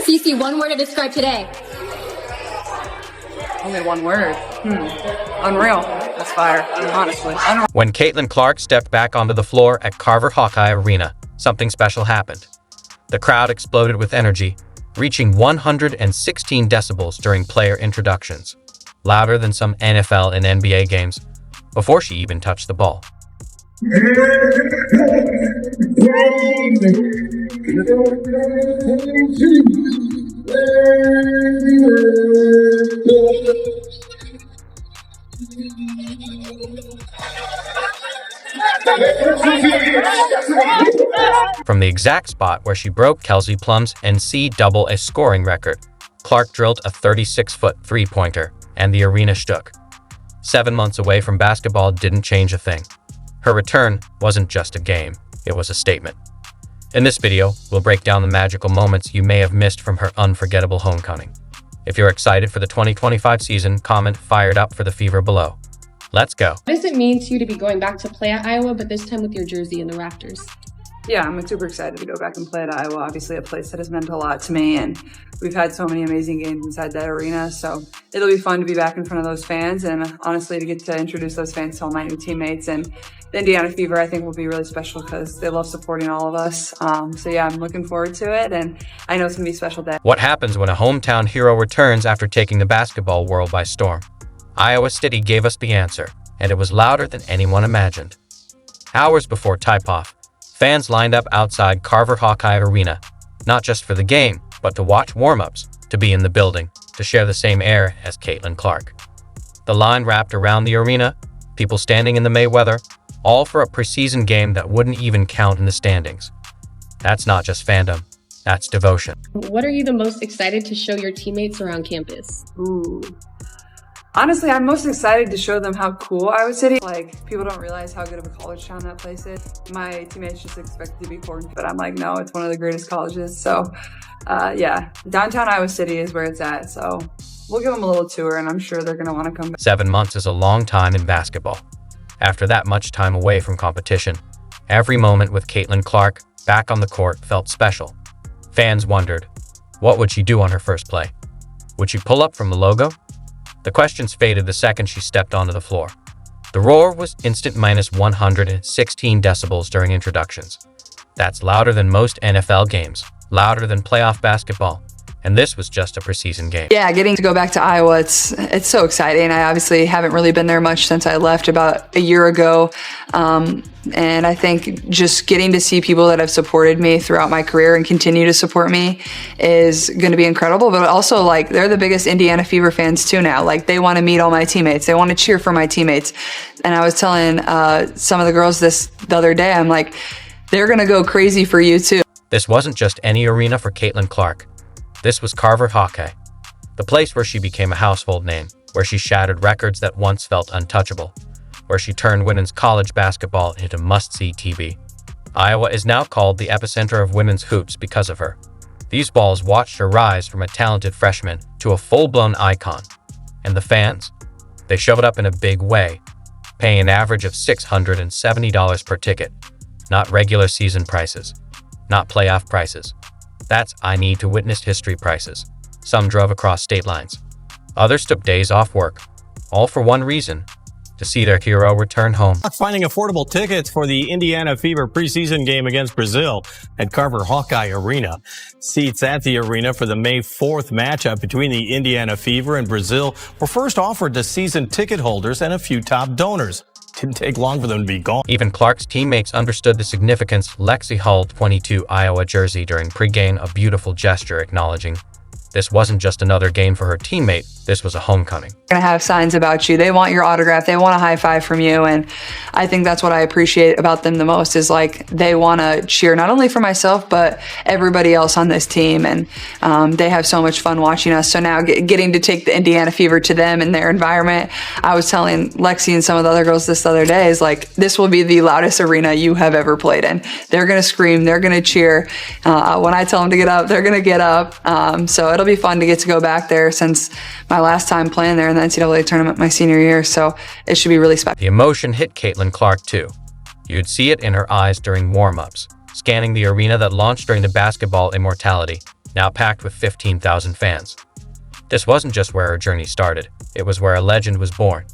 Cece, one word to describe today. Only one word. Unreal. That's fire, honestly. Unreal. When Caitlin Clark stepped back onto the floor at Carver Hawkeye Arena, something special happened. The crowd exploded with energy, reaching 116 decibels during player introductions, louder than some NFL and NBA games, before she even touched the ball. From the exact spot where she broke Kelsey Plum's NCAA scoring record, Clark drilled a 36-foot three-pointer, and the arena shook. 7 months away from basketball didn't change a thing. Her return wasn't just a game, it was a statement. In this video, we'll break down the magical moments you may have missed from her unforgettable homecoming. If you're excited for the 2025 season, comment "fired up" for the Fever below. Let's go. What does it mean to you to be going back to play at Iowa, but this time with your jersey in the rafters? Yeah, I'm super excited to go back and play at Iowa. Obviously a place that has meant a lot to me, and we've had so many amazing games inside that arena. So it'll be fun to be back in front of those fans, and honestly to get to introduce those fans to all my new teammates. And the Indiana Fever, I think, will be really special because they love supporting all of us. So yeah, I'm looking forward to it, and I know it's gonna be a special day. What happens when a hometown hero returns after taking the basketball world by storm? Iowa City gave us the answer, and it was louder than anyone imagined. Hours before tip-off, fans lined up outside Carver Hawkeye Arena, not just for the game, but to watch warm-ups, to be in the building, to share the same air as Caitlin Clark. The line wrapped around the arena, people standing in the May weather, all for a preseason game that wouldn't even count in the standings. That's not just fandom, that's devotion. What are you the most excited to show your teammates around campus? Ooh. Honestly, I'm most excited to show them how cool Iowa City is. Like, people don't realize how good of a college town that place is. My teammates just expect it to be corn, but I'm like, no, it's one of the greatest colleges. So, yeah, downtown Iowa City is where it's at. So we'll give them a little tour, and I'm sure they're going to want to come back. 7 months is a long time in basketball. After that much time away from competition, every moment with Caitlin Clark back on the court felt special. Fans wondered, what would she do on her first play? Would she pull up from the logo? The questions faded the second she stepped onto the floor. The roar was instant, minus 116 decibels during introductions. That's louder than most NFL games, louder than playoff basketball. And this was just a preseason game. Yeah, getting to go back to Iowa, it's so exciting. I obviously haven't really been there much since I left about a year ago. And I think just getting to see people that have supported me throughout my career and continue to support me is going to be incredible. But also, like, they're the biggest Indiana Fever fans too now. Like, they want to meet all my teammates. They want to cheer for my teammates. And I was telling some of the girls the other day, I'm like, they're going to go crazy for you too. This wasn't just any arena for Caitlin Clark. This was Carver Hawkeye, the place where she became a household name, where she shattered records that once felt untouchable, where she turned women's college basketball into must-see TV. Iowa is now called the epicenter of women's hoops because of her. These balls watched her rise from a talented freshman to a full-blown icon. And the fans? They showed up in a big way, paying an average of $670 per ticket. Not regular season prices, not playoff prices. That's I need to witness history prices. Some drove across state lines. Others took days off work, all for one reason: to see their hero return home. Finding affordable tickets for the Indiana Fever preseason game against Brazil at Carver Hawkeye Arena. Seats at the arena for the May 4th matchup between the Indiana Fever and Brazil were first offered to season ticket holders and a few top donors. Didn't take long for them to be gone. Even Clark's teammates understood the significance. Lexi Hull 22 Iowa jersey during pregame, a beautiful gesture acknowledging this wasn't just another game for her teammate, this was a homecoming. Going to have signs about you. They want your autograph. They want a high five from you. And I think that's what I appreciate about them the most is, like, they want to cheer not only for myself, but everybody else on this team. And they have so much fun watching us. So now getting to take the Indiana Fever to them and their environment, I was telling Lexi and some of the other girls this other day, is like, this will be the loudest arena you have ever played in. They're going to scream. They're going to cheer. When I tell them to get up, they're going to get up. So it'll be fun to get to go back there since my last time playing there in the NCAA tournament my senior year. So it should be really special. The emotion hit Caitlin Clark too. You'd see it in her eyes during warm-ups, scanning the arena that launched during the basketball immortality. now packed with 15,000 fans. This wasn't just where her journey started, it was where a legend was born.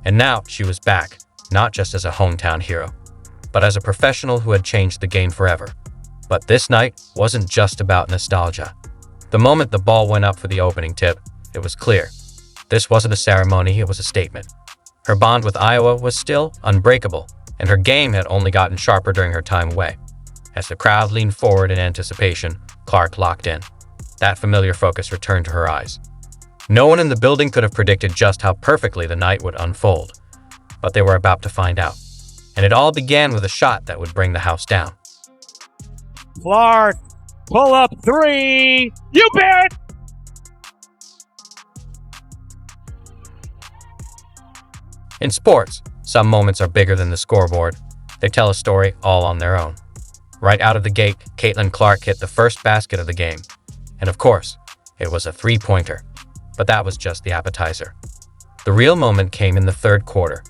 And now she was back, not just as a hometown hero, but as a professional who had changed the game forever. But this night wasn't just about nostalgia. The moment the ball went up for the opening tip, it was clear. This wasn't a ceremony, it was a statement. Her bond with Iowa was still unbreakable, and her game had only gotten sharper during her time away. As the crowd leaned forward in anticipation, Clark locked in. That familiar focus returned to her eyes. No one in the building could have predicted just how perfectly the night would unfold, but they were about to find out. And it all began with a shot that would bring the house down. Clark, pull up three. You bet. In sports, some moments are bigger than the scoreboard. They tell a story all on their own. Right out of the gate, Caitlin Clark hit the first basket of the game. And of course, it was a three-pointer. But that was just the appetizer. The real moment came in the third quarter.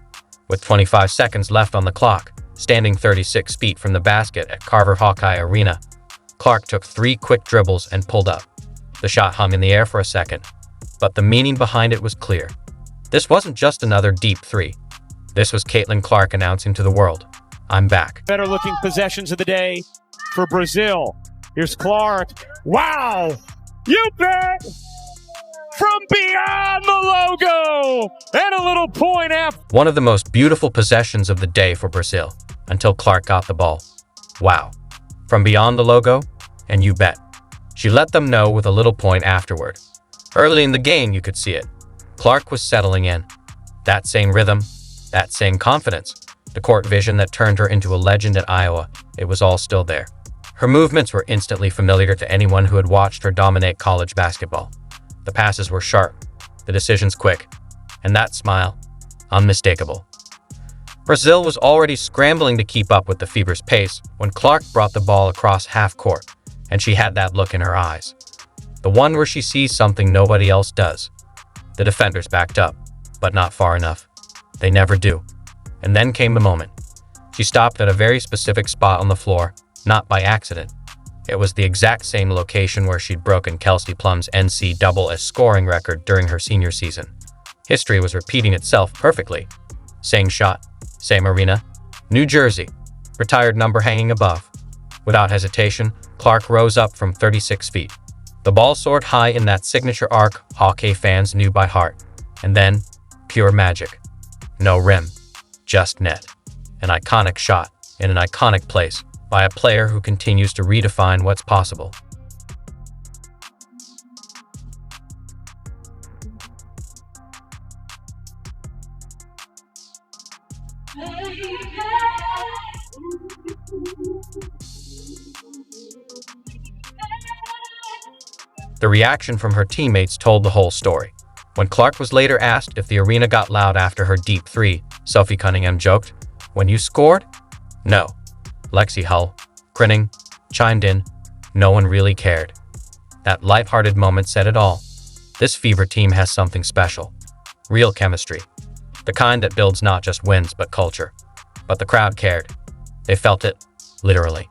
With 25 seconds left on the clock, standing 36 feet from the basket at Carver Hawkeye Arena, Clark took 3 quick dribbles and pulled up. The shot hung in the air for a second, but the meaning behind it was clear. This wasn't just another deep three. This was Caitlin Clark announcing to the world, "I'm back." Better looking possessions of the day for Brazil. Here's Clark. Wow! You bet! From beyond the logo! And a little point after. One of the most beautiful possessions of the day for Brazil, until Clark got the ball. Wow. From beyond the logo, and you bet. She let them know with a little point afterward. Early in the game, you could see it. Clark was settling in. That same rhythm, that same confidence, the court vision that turned her into a legend at Iowa, it was all still there. Her movements were instantly familiar to anyone who had watched her dominate college basketball. The passes were sharp, the decisions quick, and that smile, unmistakable. Brazil was already scrambling to keep up with the Fever's pace when Clark brought the ball across half court, and she had that look in her eyes. The one where she sees something nobody else does. The defenders backed up, but not far enough. They never do. And then came the moment. She stopped at a very specific spot on the floor, not by accident. It was the exact same location where she'd broken Kelsey Plum's NCAA scoring record during her senior season. History was repeating itself perfectly. Same shot, same arena, New Jersey, retired number hanging above. Without hesitation, Clark rose up from 36 feet. The ball soared high in that signature arc Hawkeye fans knew by heart. And then, pure magic. No rim, just net. An iconic shot in an iconic place by a player who continues to redefine what's possible. The reaction from her teammates told the whole story. When Clark was later asked if the arena got loud after her deep three, Sophie Cunningham joked, "When you scored?" "No." Lexi Hull, grinning, chimed in, "No one really cared." That lighthearted moment said it all. This Fever team has something special. Real chemistry. The kind that builds not just wins but culture. But the crowd cared. They felt it, literally.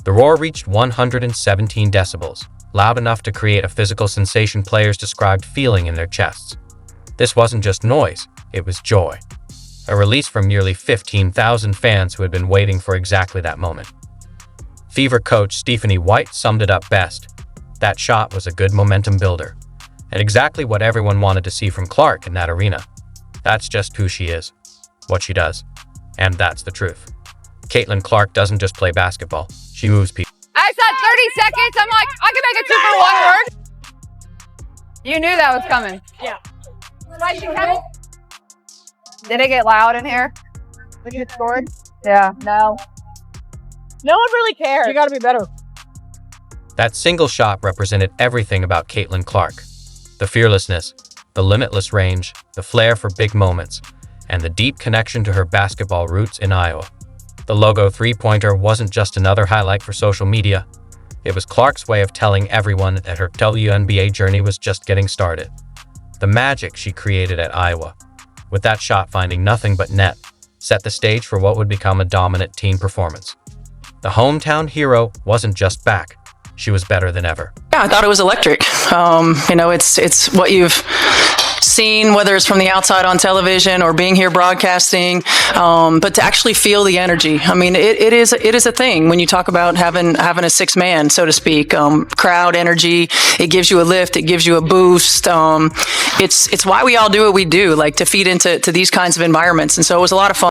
The roar reached 117 decibels, loud enough to create a physical sensation players described feeling in their chests. This wasn't just noise, it was joy. A release from nearly 15,000 fans who had been waiting for exactly that moment. Fever coach Stephanie White summed it up best. That shot was a good momentum builder, and exactly what everyone wanted to see from Clark in that arena. That's just who she is, what she does, and that's the truth. Caitlin Clark doesn't just play basketball, she moves people. I said 30 seconds. I'm like, I can make a 2 for 1 work. You knew that was coming. Yeah. Did it get loud in here? Did you get scored? Yeah. No. No one really cares. You gotta be better. That single shot represented everything about Caitlin Clark. The fearlessness, the limitless range, the flair for big moments, and the deep connection to her basketball roots in Iowa. The logo three-pointer wasn't just another highlight for social media. It was Clark's way of telling everyone that her WNBA journey was just getting started. The magic she created at Iowa, with that shot finding nothing but net, set the stage for what would become a dominant team performance. The hometown hero wasn't just back, she was better than ever. Yeah, I thought it was electric. It's what you've seen, whether it's from the outside on television or being here broadcasting, but to actually feel the energy. I mean, it is a thing when you talk about having a six man, so to speak, crowd energy. It gives you a lift. It gives you a boost. It's why we all do what we do, like to feed into these kinds of environments. And so it was a lot of fun.